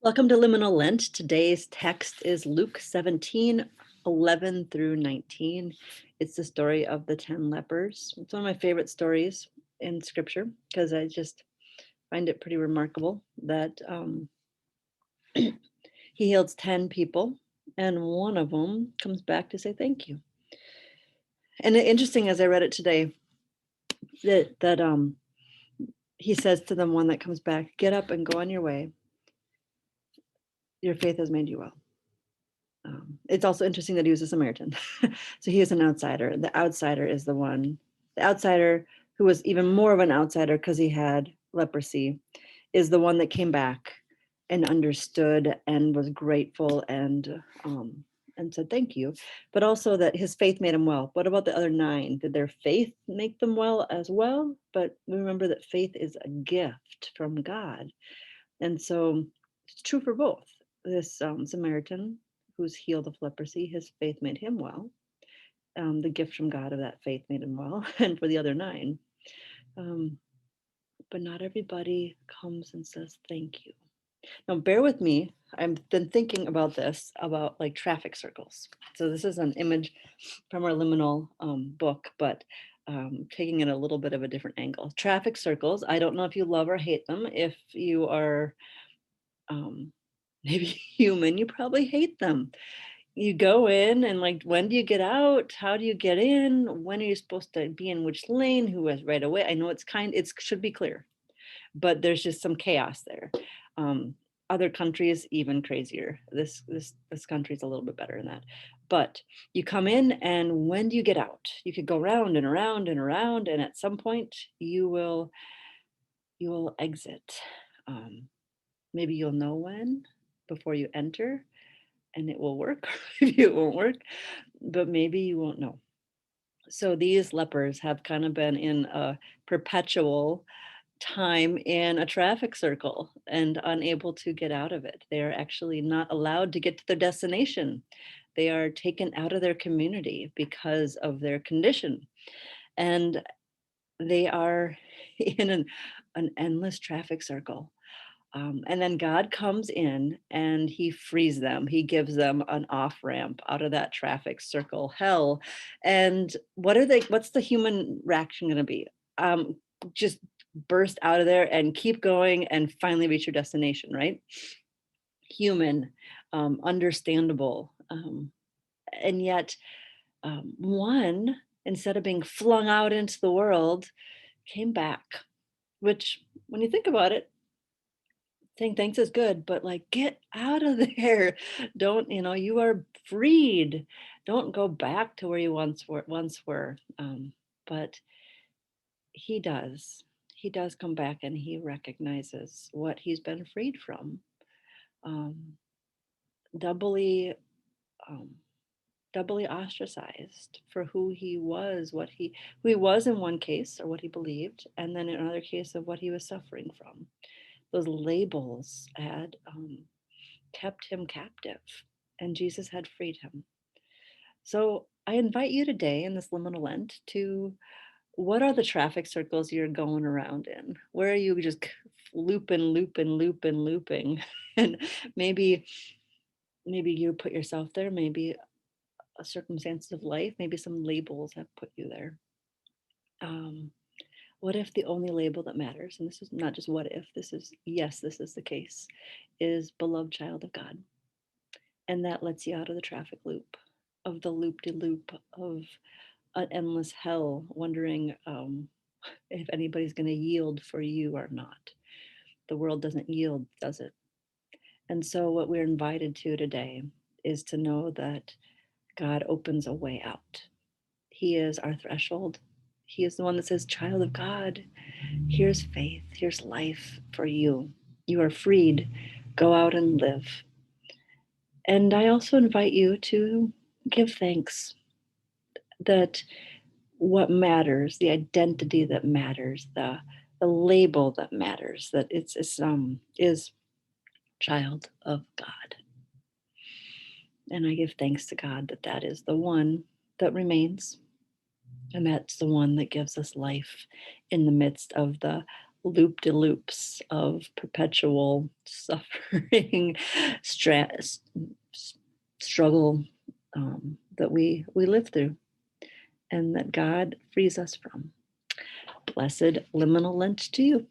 Welcome to Liminal Lent. Today's text is Luke 17:11 through 19. It's the story of the 10 lepers. It's one of my favorite stories in scripture because I just find it pretty remarkable that he heals 10 people and one of them comes back to say thank you. And interesting, as I read it today, that he says to the one that comes back, "Get up and go on your way. Your faith has made you well." It's also interesting that he was a Samaritan. So he is an outsider. The outsider is the outsider who was even more of an outsider because he had leprosy, is the one that came back and understood and was grateful and said thank you, but also that his faith made him well. What about the other 9? Did their faith make them well as well? But remember that faith is a gift from God. And so it's true for both. This Samaritan who's healed of leprosy, his faith made him well. The gift from God of that faith made him well. And for the other 9. But not everybody comes and says thank you. Now, bear with me. I've been thinking about this, about like traffic circles. So this is an image from our Liminal book, but taking it a little bit of a different angle. Traffic circles, I don't know if you love or hate them. If you are maybe human, you probably hate them. You go in and like, when do you get out? How do you get in? When are you supposed to be in which lane? Who has right away? I know it should be clear, but there's just some chaos there. Other countries even crazier. This country is a little bit better than that. But you come in, and when do you get out? You could go round and around and around, and at some point you will exit. Maybe you'll know when before you enter, and it will work. Maybe it won't work, but maybe you won't know. So these lepers have kind of been in a perpetual time in a traffic circle and unable to get out of it. They are actually not allowed to get to their destination. They are taken out of their community because of their condition. And they are in an endless traffic circle. And then God comes in and he frees them. He gives them an off ramp out of that traffic circle hell. And what's the human reaction going to be? Just burst out of there and keep going and finally reach your destination, right? Human, understandable. And yet, one, instead of being flung out into the world, came back, which, when you think about it, saying thanks is good, but like, get out of there. Don't, you are freed. Don't go back to where you once were. But he does. He does come back and he recognizes what he's been freed from. Doubly doubly ostracized for who he was, who he was in one case, or what he believed, and then in another case of what he was suffering from. Those labels had kept him captive, and Jesus had freed him. So I invite you today in this liminal Lent to, what are the traffic circles you're going around in? Where are you just looping? And maybe you put yourself there, maybe a circumstance of life, maybe some labels have put you there. What if the only label that matters, and this is not just what if, this is yes, this is the case, is beloved child of God. And that lets you out of the traffic loop, of the loop-de-loop of an endless hell, wondering if anybody's going to yield for you or not. The world doesn't yield, does it? And so what we're invited to today is to know that God opens a way out. He is our threshold. He is the one that says, child of God, here's faith, here's life for you. You are freed. Go out and live. And I also invite you to give thanks that what matters, the identity that matters, the label that matters, that is child of God. And I give thanks to God that that is the one that remains. And that's the one that gives us life in the midst of the loop-de-loops of perpetual suffering, stress, struggle that we live through, and that God frees us from. Blessed liminal Lent to you.